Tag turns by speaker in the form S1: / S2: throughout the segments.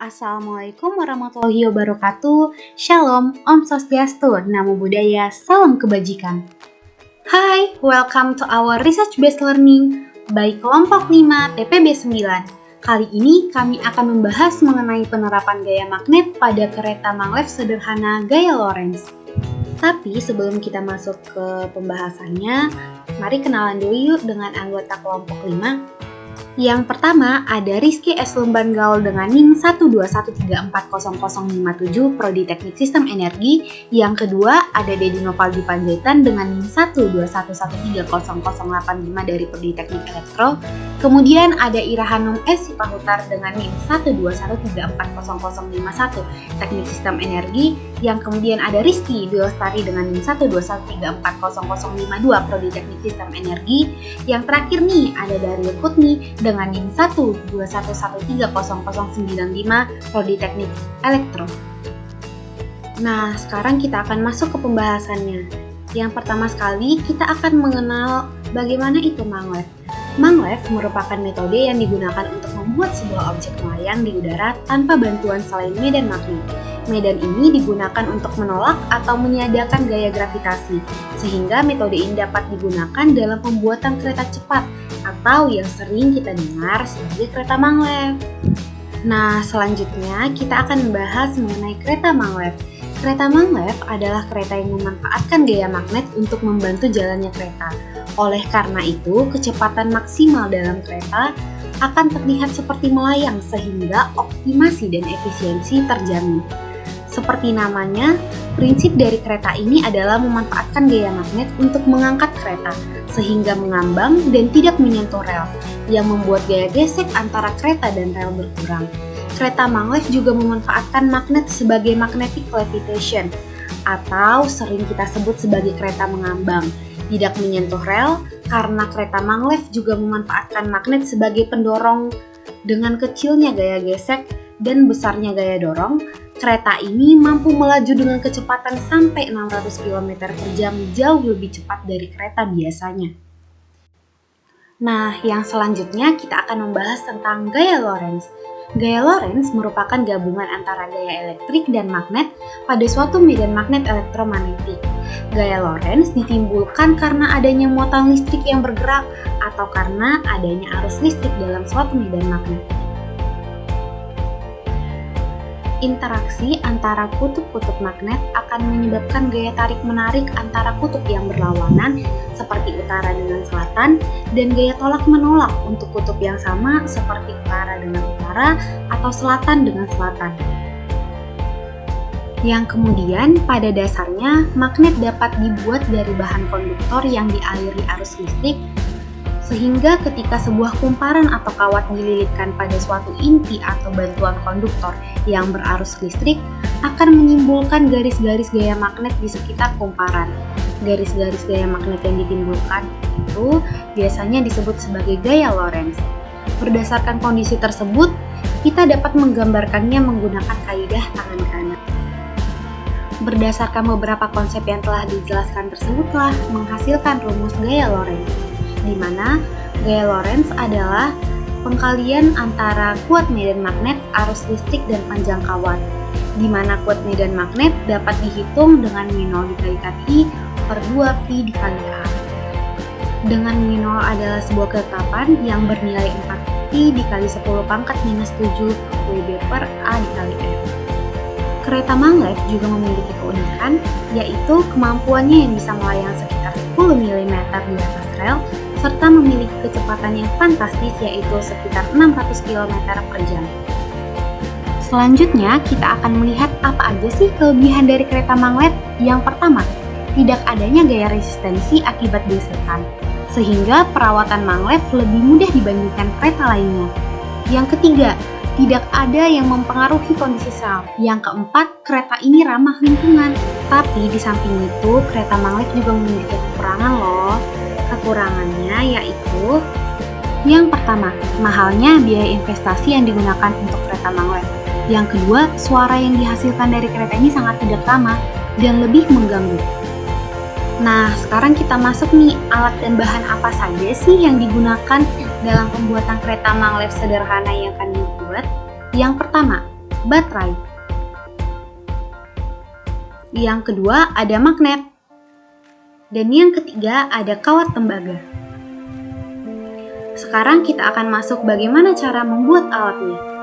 S1: Assalamualaikum warahmatullahi wabarakatuh. Shalom, Om Swastiastu, Namo Buddhaya, Salam Kebajikan. Hai, welcome to our research-based learning by kelompok 5 TPB 9. Kali ini kami akan membahas mengenai penerapan gaya magnet pada kereta maglev sederhana gaya Lorentz. Tapi sebelum kita masuk ke pembahasannya, mari kenalan dulu yuk dengan anggota kelompok 5. Yang pertama ada Rizky S. Lumban Gaul dengan NIM 121340057 Prodi Teknik Sistem Energi. Yang kedua ada Dedi Novaldi Panjaitan dengan NIM 121130085 dari Prodi Teknik Elektro. Kemudian ada Ira Hanum S. Sipahutar dengan NIM 121340051 Teknik Sistem Energi. Yang kemudian ada Rizky Dwi Lestari dengan NIM 121340052 Prodi Teknik Sistem Energi. Yang terakhir nih ada Daryl Putni dengan NIM 121130095 Prodi Teknik Elektro. Nah, sekarang kita akan masuk ke pembahasannya. Yang pertama sekali, kita akan mengenal bagaimana itu maglev. Maglev merupakan metode yang digunakan untuk membuat sebuah objek melayang di udara tanpa bantuan selain medan magnet. Medan ini digunakan untuk menolak atau meniadakan gaya gravitasi, sehingga metode ini dapat digunakan dalam pembuatan kereta cepat atau yang sering kita dengar sebagai kereta maglev. Nah, selanjutnya kita akan membahas mengenai kereta maglev. Kereta maglev adalah kereta yang memanfaatkan gaya magnet untuk membantu jalannya kereta. Oleh karena itu, kecepatan maksimal dalam kereta akan terlihat seperti melayang sehingga optimasi dan efisiensi terjamin. Seperti namanya, prinsip dari kereta ini adalah memanfaatkan gaya magnet untuk mengangkat kereta sehingga mengambang dan tidak menyentuh rel, yang membuat gaya gesek antara kereta dan rel berkurang. Kereta maglev juga memanfaatkan magnet sebagai magnetic levitation, atau sering kita sebut sebagai kereta mengambang. Tidak menyentuh rel karena kereta maglev juga memanfaatkan magnet sebagai pendorong. Dengan kecilnya gaya gesek dan besarnya gaya dorong, kereta ini mampu melaju dengan kecepatan sampai 600 km per jam, jauh lebih cepat dari kereta biasanya. Nah, yang selanjutnya kita akan membahas tentang gaya Lorentz. Gaya Lorentz merupakan gabungan antara gaya elektrik dan magnet pada suatu medan magnet elektromagnetik. Gaya Lorentz ditimbulkan karena adanya muatan listrik yang bergerak atau karena adanya arus listrik dalam suatu medan magnet. Interaksi antara kutub-kutub magnet akan menyebabkan gaya tarik-menarik antara kutub yang berlawanan seperti utara dengan selatan dan gaya tolak-menolak untuk kutub yang sama seperti utara dengan utara atau selatan dengan selatan. Yang kemudian pada dasarnya magnet dapat dibuat dari bahan konduktor yang dialiri arus listrik, sehingga ketika sebuah kumparan atau kawat dililitkan pada suatu inti atau bantuan konduktor yang berarus listrik akan menimbulkan garis-garis gaya magnet di sekitar kumparan. Garis-garis gaya magnet yang ditimbulkan itu biasanya disebut sebagai gaya Lorentz. Berdasarkan kondisi tersebut, kita dapat menggambarkannya menggunakan kaidah tangan kanan. Berdasarkan beberapa konsep yang telah dijelaskan tersebutlah menghasilkan rumus gaya Lorentz, di mana gaya Lorentz adalah pengkalian antara kuat medan magnet, arus listrik, dan panjang kawat, di mana kuat medan magnet dapat dihitung dengan min0 dikalikan I per 2 Pi dikali A. Dengan min0 adalah sebuah ketetapan yang bernilai 4 Pi dikali 10 pangkat minus 7 Wb per A dikali F. Kereta maglev juga memiliki keunikan, yaitu kemampuannya yang bisa melayang sekitar 10 mm di atas rel, serta memiliki kecepatan yang fantastis yaitu sekitar 600 km per jam. Selanjutnya, kita akan melihat apa aja sih kelebihan dari kereta maglev. Yang pertama, tidak adanya gaya resistensi akibat gesekan, sehingga perawatan maglev lebih mudah dibandingkan kereta lainnya. Yang ketiga, tidak ada yang mempengaruhi kondisi sel. Yang keempat, kereta ini ramah lingkungan. Tapi di samping itu, kereta maglev juga memiliki kekurangan loh. Kekurangannya yaitu yang pertama, mahalnya biaya investasi yang digunakan untuk kereta maglev. Yang kedua, suara yang dihasilkan dari kereta ini sangat tidak ramah dan lebih mengganggu. Nah, sekarang kita masuk nih, alat dan bahan apa saja sih yang digunakan dalam pembuatan kereta maglev sederhana yang akan dibuat? Yang pertama, baterai. Yang kedua ada magnet. Dan yang ketiga ada kawat tembaga. Sekarang kita akan masuk bagaimana cara membuat alatnya.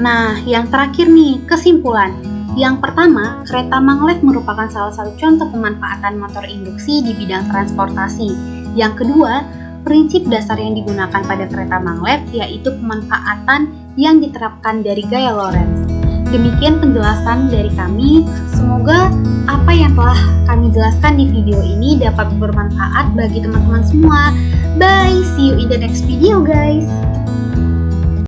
S1: Nah, yang terakhir nih, kesimpulan. Yang pertama, kereta maglev merupakan salah satu contoh pemanfaatan motor induksi di bidang transportasi. Yang kedua, prinsip dasar yang digunakan pada kereta maglev yaitu pemanfaatan yang diterapkan dari gaya Lorentz. Demikian penjelasan dari kami. Semoga apa yang telah kami jelaskan di video ini dapat bermanfaat bagi teman-teman semua. Bye, see you in the next video guys.